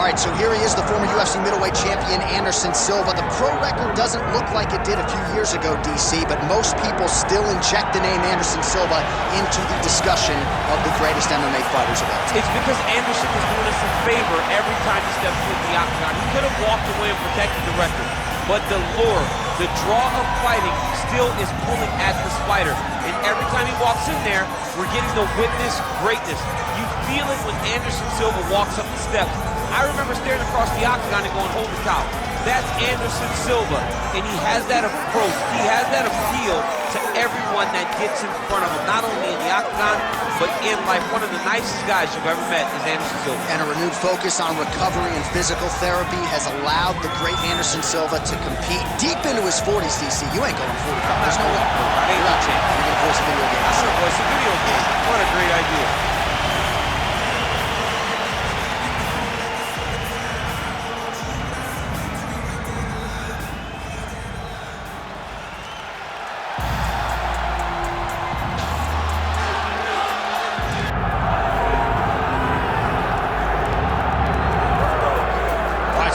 All right, so here he is, the former UFC middleweight champion, Anderson Silva. The pro record doesn't look like it did a few years ago, DC, but most people still inject the name Anderson Silva into the discussion of the greatest MMA fighters of all time. It's because Anderson is doing us a favor every time he steps foot in the octagon. He could have walked away and protected the record, but the lure, the draw of fighting still is pulling at this fighter. And every time he walks in there, we're getting to witness greatness. You feel it when Anderson Silva walks up the steps. I remember staring across the octagon and going, holy cow, that's Anderson Silva. And he has that approach, he has that appeal to everyone that gets in front of him, not only in the octagon, but in life. One of the nicest guys you've ever met is Anderson Silva. And a renewed focus on recovery and physical therapy has allowed the great Anderson Silva to compete deep into his 40s, DC. You ain't going 45. There's no way. You're not changing. You're going to voice a video game. I'm going to voice a video game. What a great idea.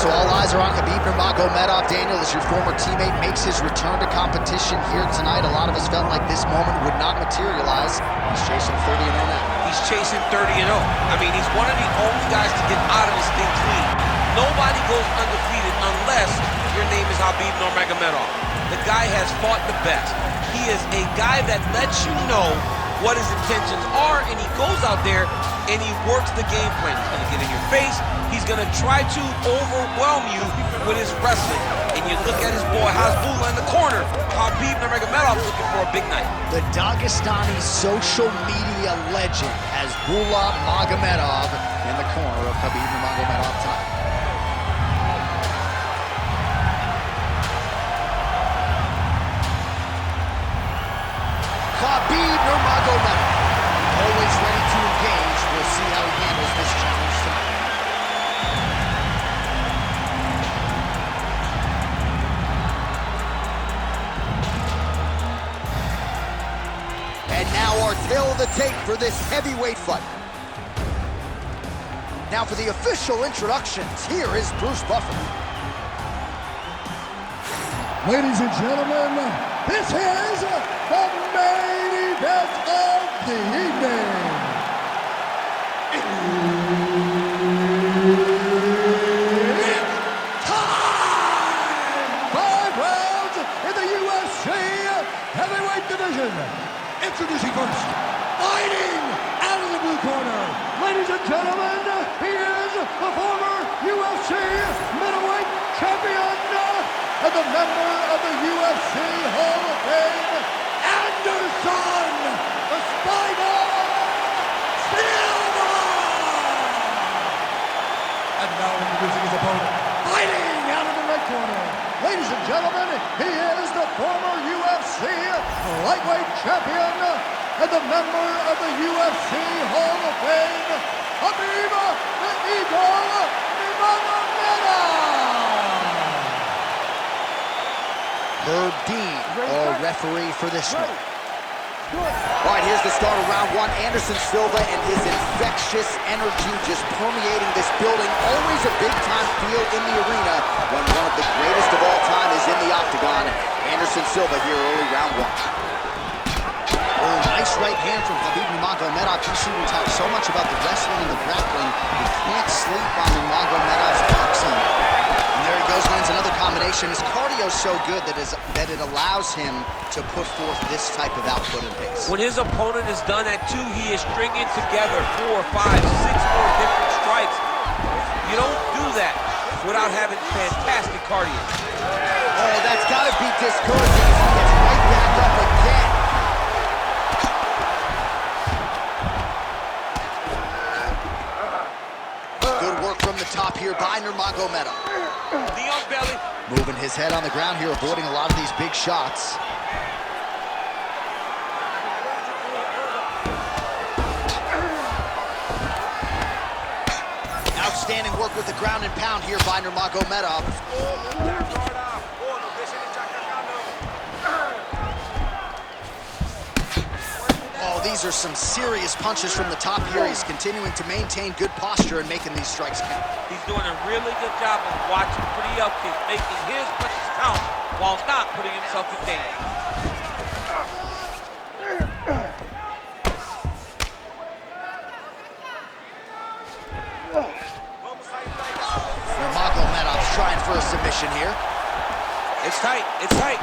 So all eyes are on Khabib Nurmagomedov. Daniel, as your former teammate makes his return to competition here tonight, a lot of us felt like this moment would not materialize. He's chasing 30-0 now. He's chasing 30-0. I mean, he's one of the only guys to get out of this thing clean. Nobody goes undefeated unless your name is Khabib Nurmagomedov. The guy has fought the best. He is a guy that lets you know what his intentions are, and he goes out there and he works the game plan. He's going to get in your face. He's going to try to overwhelm you with his wrestling. And you look at his boy Hasbulla in the corner. Khabib Nurmagomedov looking for a big night. The Dagestani social media legend Hasbulla Magomedov in the corner of Khabib Nurmagomedov tonight. Khabib Nurmagomedov, always ready to engage. We'll see how he handles this challenge tonight. And now our tale of the tape for this heavyweight fight. Now for the official introductions, here is Bruce Buffer. Ladies and gentlemen, this is the main event of the evening. It's time! 5 rounds in the UFC heavyweight division. Introducing first, fighting out of the blue corner. Ladies and gentlemen, he is the former UFC middleweight champion and the member of the UFC Hall of Fame, Anderson, the Spider Silva! And now introducing his opponent, fighting out of the red corner. Ladies and gentlemen, he is the former UFC Lightweight Champion and the member of the UFC Hall of Fame, Khabib the Eagle Nurmagomedov! Herb Dean, our referee for this one. All right, here's the start of round one. Anderson Silva and his infectious energy just permeating this building. Always a big-time feel in the arena when one of the greatest of all time is in the octagon. Anderson Silva here early round one. Oh, nice right hand from Khabib Nurmagomedov. We talk so much about the wrestling and the grappling. You can't sleep on Nurmagomedov's boxing. And there he goes, lands another combination. His cardio's so good that it allows him to put forth this type of output and pace. When his opponent is done at 2, he is stringing together 4, 5, 6 more different strikes. You don't do that without having fantastic cardio. Oh, that's got to be discouraging as he gets right back up again. Good work from the top here by Nurmagomedov. Knee on belly. Moving his head on the ground here, avoiding a lot of these big shots. Outstanding work with the ground and pound here by Nurmagomedov. these are some serious punches from the top here. He's continuing to maintain good posture and making these strikes count. He's doing a really good job of watching for the upkick, making his punches count while not putting himself in danger. Nurmagomedov's trying for a submission here. It's tight, it's tight.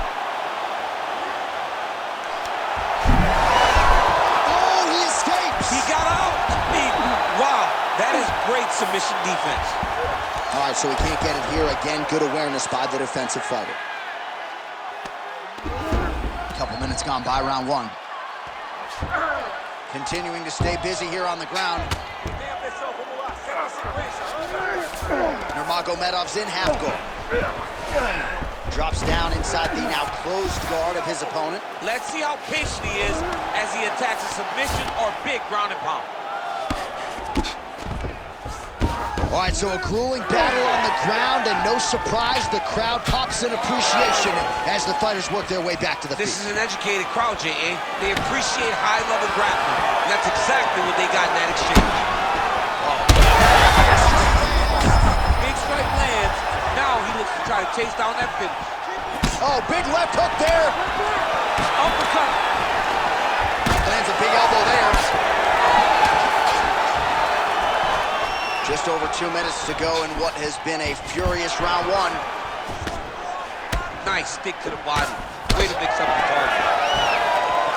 He got out. Wow, that is great submission defense. All right, so he can't get it here. Again, good awareness by the defensive fighter. A couple minutes gone by round one. Continuing to stay busy here on the ground. Nurmagomedov's in half guard. Drops down inside the now closed guard of his opponent. Let's see how patient he is as he attacks a submission or big ground and pound. All right, so a grueling battle on the ground, and no surprise, the crowd pops in appreciation as the fighters work their way back to the feet. This is an educated crowd, J.A. They appreciate high-level grappling, and that's exactly what they got in that exchange. Big strike lands. Now he looks to try to chase down that finish. Oh, big left hook there. Uppercut. Lands a big elbow there. Just over 2 minutes to go in what has been a furious round one. Nice stick to the body. Way to mix up the target.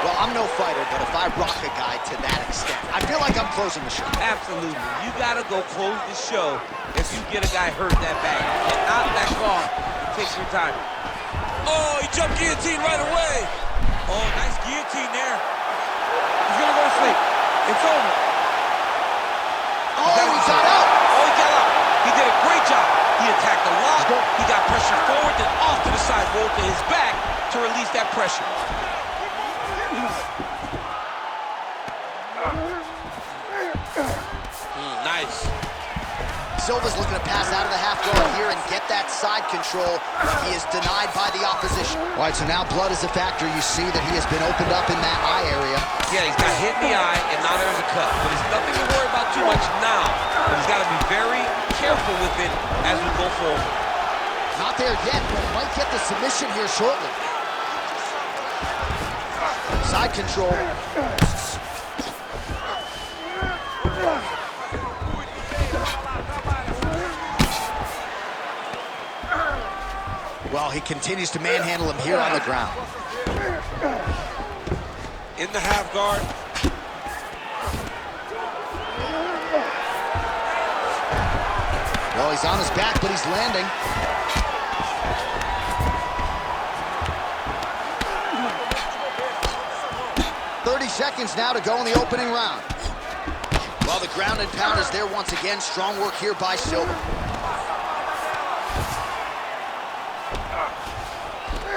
Well, I'm no fighter, but if I rock a guy to that extent, I feel like I'm closing the show. Absolutely. You gotta go close the show if you get a guy hurt that bad. And not that long. Take your time. Oh, he jumped guillotine right away. Oh, nice guillotine there. He's gonna go to sleep. It's over. Oh, he got out. Oh, he got out. He did a great job. He attacked a lot. He got pressure forward, then off to the side, rolled to his back to release that pressure. Nice. Silva's looking to pass out of the half guard here and get that side control, but he is denied by the opposition. All right, so now blood is a factor. You see that he has been opened up in that eye area. Yeah, he's got hit in the eye, and now there's a cut. But it's nothing to worry about too much now. But he's got to be very careful with it as we go forward. Not there yet, but might get the submission here shortly. Side control. Well, he continues to manhandle him here on the ground. In the half guard. Well, he's on his back, but he's landing. Seconds now to go in the opening round. Well, the ground and pound is there once again. Strong work here by Silva.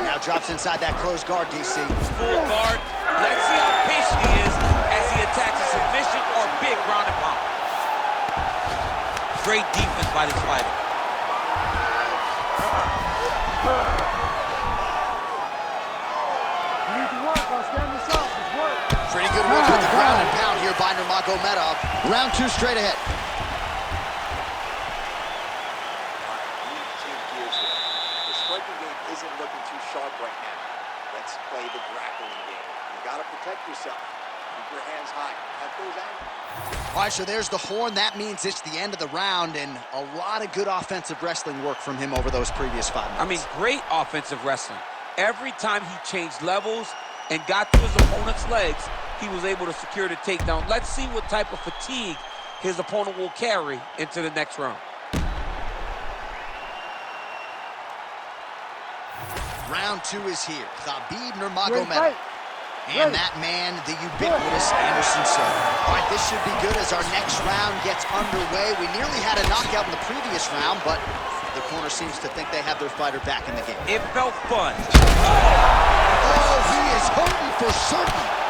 Now drops inside that closed guard, DC. Full guard. Let's see how patient he is as he attacks a submission or big ground and pound. Great defense by this fighter. Pretty good work with the ground and pound here by Nurmagomedov. Round two straight ahead. The striking game isn't looking too sharp right now. Let's play the grappling game. You got to protect yourself. Keep your hands high. At those angles. All right, so there's the horn. That means it's the end of the round, and a lot of good offensive wrestling work from him over those previous 5 minutes. I mean, great offensive wrestling. Every time he changed levels and got to his opponent's legs, he was able to secure the takedown. Let's see what type of fatigue his opponent will carry into the next round. Round two is here. Khabib Nurmagomedov. And that man, the ubiquitous Anderson Silva. All right, this should be good as our next round gets underway. We nearly had a knockout in the previous round, but the corner seems to think they have their fighter back in the game. It felt fun. Oh, he is hurting for certain.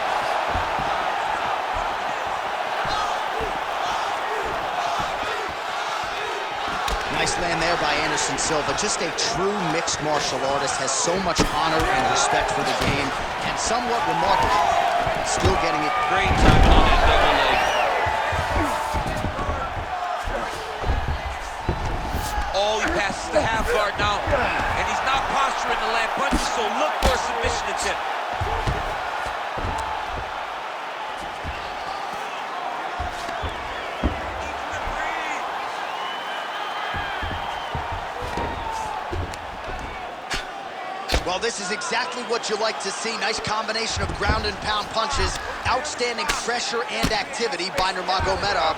Nice land there by Anderson Silva. Just a true mixed martial artist, has so much honor and respect for the game, and somewhat remarkable. Still getting it. Great timing on that double leg. Oh, he passes the half guard now. And he's not posturing to land punches, so look for a submission attempt. Well, this is exactly what you like to see. Nice combination of ground and pound punches. Outstanding pressure and activity by Nurmagomedov.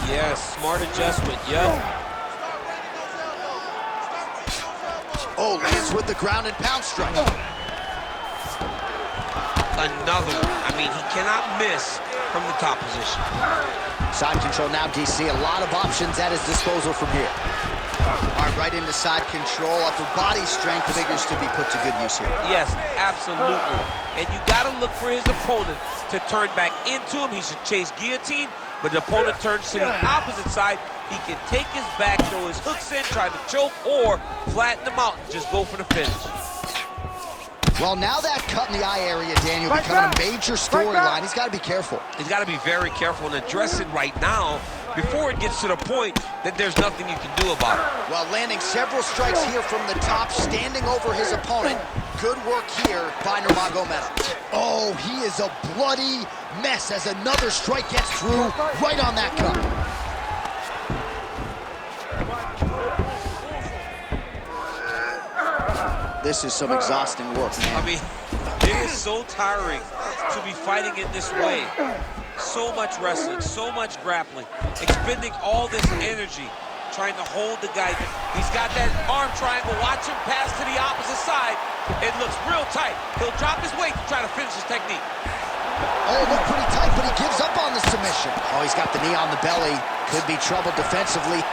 Yes, smart adjustment, yep. Oh, lands with the ground and pound strike. Another one. I mean, he cannot miss from the top position. Side control now, DC. A lot of options at his disposal from here. All right, right into side control. Upper body strength figures to be put to good use here. Yes, absolutely. And you got to look for his opponent to turn back into him. He should chase guillotine, but the opponent turns to the opposite side. He can take his back, throw his hooks in, try to choke, or flatten him out and just go for the finish. Well, now that cut in the eye area, Daniel, becoming a major storyline. He's got to be careful. He's got to be very careful and address it right now before it gets to the point that there's nothing you can do about it. Well, landing several strikes here from the top, standing over his opponent. Good work here by Nurmagomedov. Oh, he is a bloody mess as another strike gets through right on that cut. This is some exhausting work, man. I mean, it is so tiring to be fighting in this way. So much wrestling, so much grappling, expending all this energy, trying to hold the guy. He's got that arm triangle. Watch him pass to the opposite side. It looks real tight. He'll drop his weight to try to finish his technique. Oh, it looked pretty tight, but he gives up on the submission. Oh, he's got the knee on the belly. Could be trouble defensively.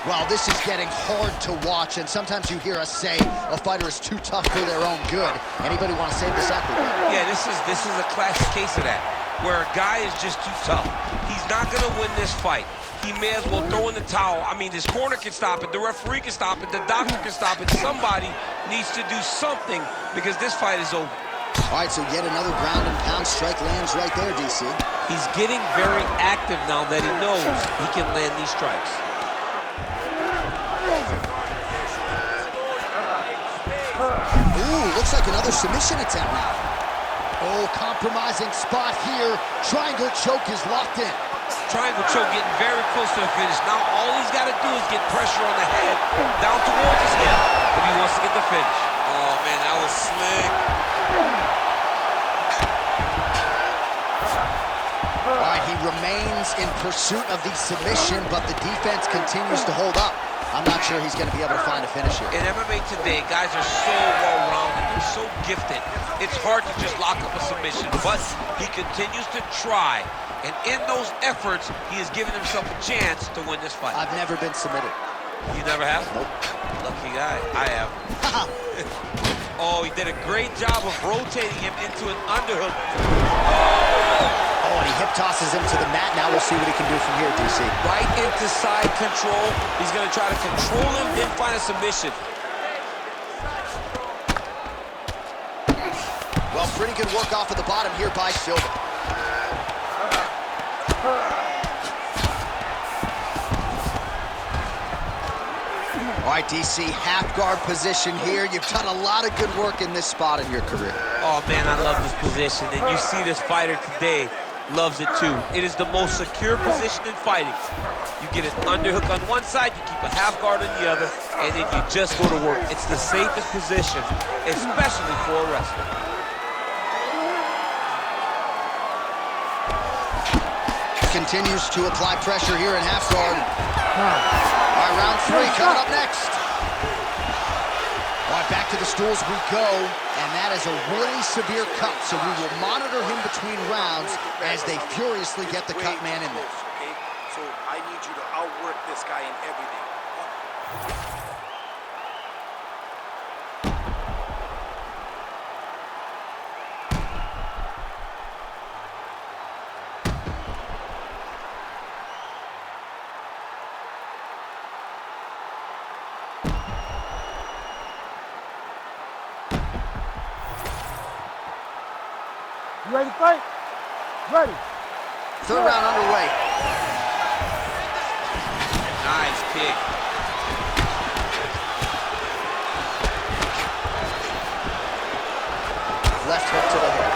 Well, this is getting hard to watch, and sometimes you hear us say a fighter is too tough for their own good. Anybody want to save this equity? Yeah, this is a classic case of that, where a guy is just too tough. He's not going to win this fight. He may as well throw in the towel. I mean, his corner can stop it, the referee can stop it, the doctor can stop it. Somebody needs to do something because this fight is over. All right, so yet another ground and pound strike lands right there, DC. He's getting very active now that he knows he can land these strikes. Ooh, looks like another submission attempt now. Oh, compromising spot here. Triangle choke is locked in. Triangle choke getting very close to the finish. Now all he's got to do is get pressure on the head, down towards his head, if he wants to get the finish. Oh, man, that was slick. All right, he remains in pursuit of the submission, but the defense continues to hold up. I'm not sure he's going to be able to find a finish here. In MMA today, guys are so well-rounded. They're so gifted. It's hard to just lock up a submission, but he continues to try. And in those efforts, he has given himself a chance to win this fight. I've never been submitted. You never have? Nope. Lucky guy. I have. Oh, he did a great job of rotating him into an underhook. Oh, and he hip tosses him to the mat. Now we'll see what he can do from here, DC. Right into side control. He's going to try to control him, then find a submission. Well, pretty good work off of the bottom here by Silva. All right, DC, half guard position here. You've done a lot of good work in this spot in your career. Oh, man, I love this position. And you see this fighter today loves it, too. It is the most secure position in fighting. You get an underhook on one side, you keep a half guard on the other, and then you just go to work. It's the safest position, especially for a wrestler. Continues to apply pressure here in half guard. All right, round three coming up next. All right, back to the stools we go, and that is a really severe cut, so we will monitor him between rounds as they furiously get the cut man in there. Okay, so I need you to outwork this guy in everything. ready to fight? Ready. Third round underway. Nice kick. Left hook to the head.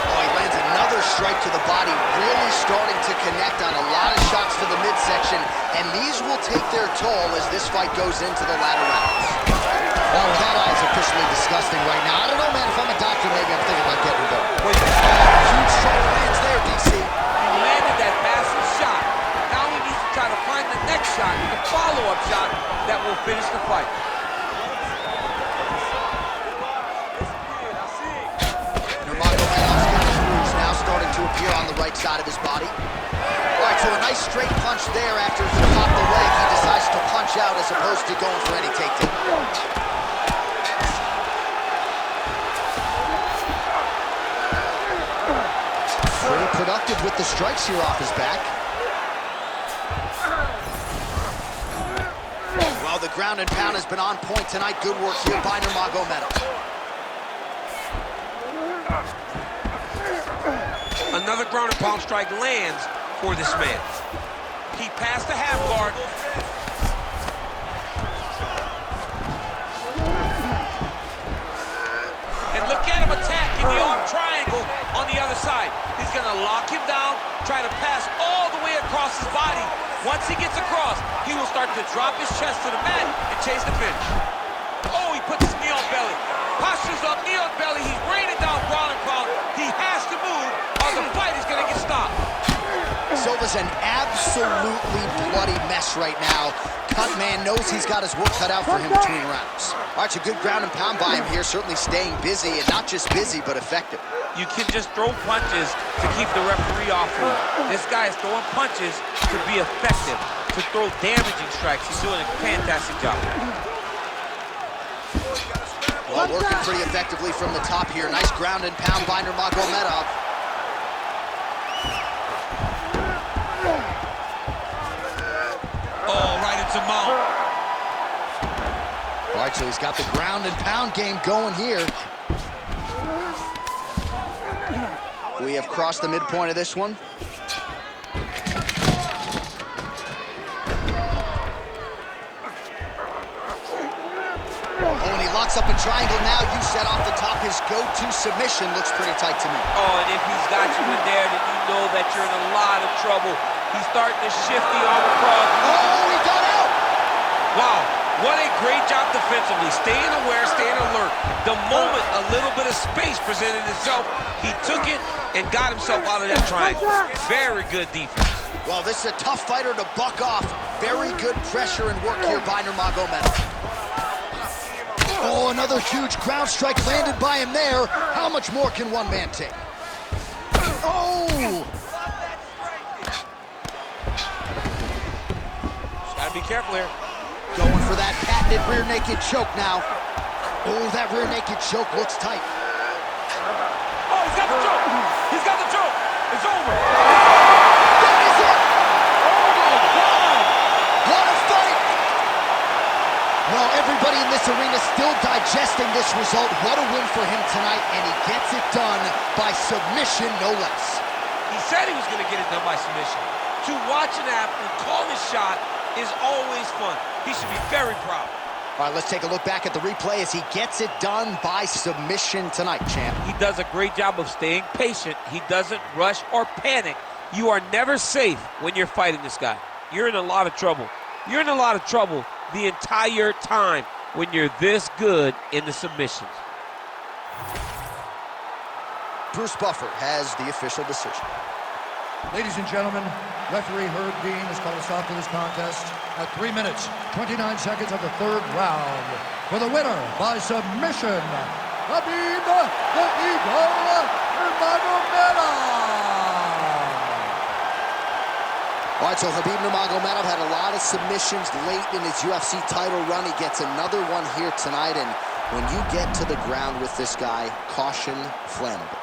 Oh, he lands another strike to the body, really starting to connect on a lot of shots to the midsection, and these will take their toll as this fight goes into the latter rounds. Well, that eye is officially disgusting right now. I don't know, man, if I'm a doctor, maybe I'm thinking about getting involved. Huge strike lands there, DC. He landed that massive shot. Now he needs to try to find the next shot, the follow-up shot that will finish the fight. Nurmagomedov's got a bruise now starting to appear on the right side of his body. All right, so a nice straight punch there after he popped the leg. He decides to punch out as opposed to going for any takedown. Pretty productive with the strikes here off his back. Well, the ground and pound has been on point tonight. Good work here by Nurmagomedov. Another ground and pound strike lands for this man. He passed the half guard. And look at him attacking the arm triangle on the other side. He's gonna lock him down, try to pass all the way across his body. Once he gets across, he will start to drop his chest to the mat and chase the finish. Oh, he puts his knee on belly. Postures up, knee on belly. He's raining down ground and pound. He has to move or the fight is gonna get stopped. Silva's an absolutely bloody mess right now. Cut man knows he's got his work cut out for him between rounds. All right, so good ground and pound by him here, certainly staying busy, and not just busy, but effective. You can just throw punches to keep the referee off you. This guy is throwing punches to be effective, to throw damaging strikes. He's doing a fantastic job. Well, working pretty effectively from the top here. Nice ground and pound by Nurmagomedov. Oh, right into mount. All right, so he's got the ground and pound game going here. We have crossed the midpoint of this one. Oh, and he locks up a triangle now. You set off the top. His go-to submission looks pretty tight to me. Oh, and if he's got you in there, then you know that you're in a lot of trouble. He's starting to shift the arm across. Oh, he got out! Wow, what a great job defensively. Staying aware, staying alert. The moment a little bit of space presented itself, he took it and got himself out of that triangle. Very good defense. Well, this is a tough fighter to buck off. Very good pressure and work here by Nurmagomedov. Oh, another huge ground strike landed by him there. How much more can one man take? Oh! Gotta be careful here. Going for that patented rear naked choke now. Oh, that rear naked choke looks tight. Oh, he's got the choke. He's got the choke. It's over. That is it! Oh, my God. What a fight! Well, everybody in this arena still digesting this result. What a win for him tonight, and he gets it done by submission, no less. He said he was going to get it done by submission. To watch an athlete call his shot is always fun. He should be very proud. All right, let's take a look back at the replay as he gets it done by submission tonight, champ. He does a great job of staying patient. He doesn't rush or panic. You are never safe when you're fighting this guy. You're in a lot of trouble. You're in a lot of trouble the entire time when you're this good in the submissions. Bruce Buffer has the official decision. Ladies and gentlemen, referee Herb Dean has called a stop to this contest at 3 minutes, 29 seconds of the third round. For the winner by submission, Khabib the Eagle Nurmagomedov. All right, so Khabib Nurmagomedov had a lot of submissions late in his UFC title run. He gets another one here tonight, and when you get to the ground with this guy, caution flammable.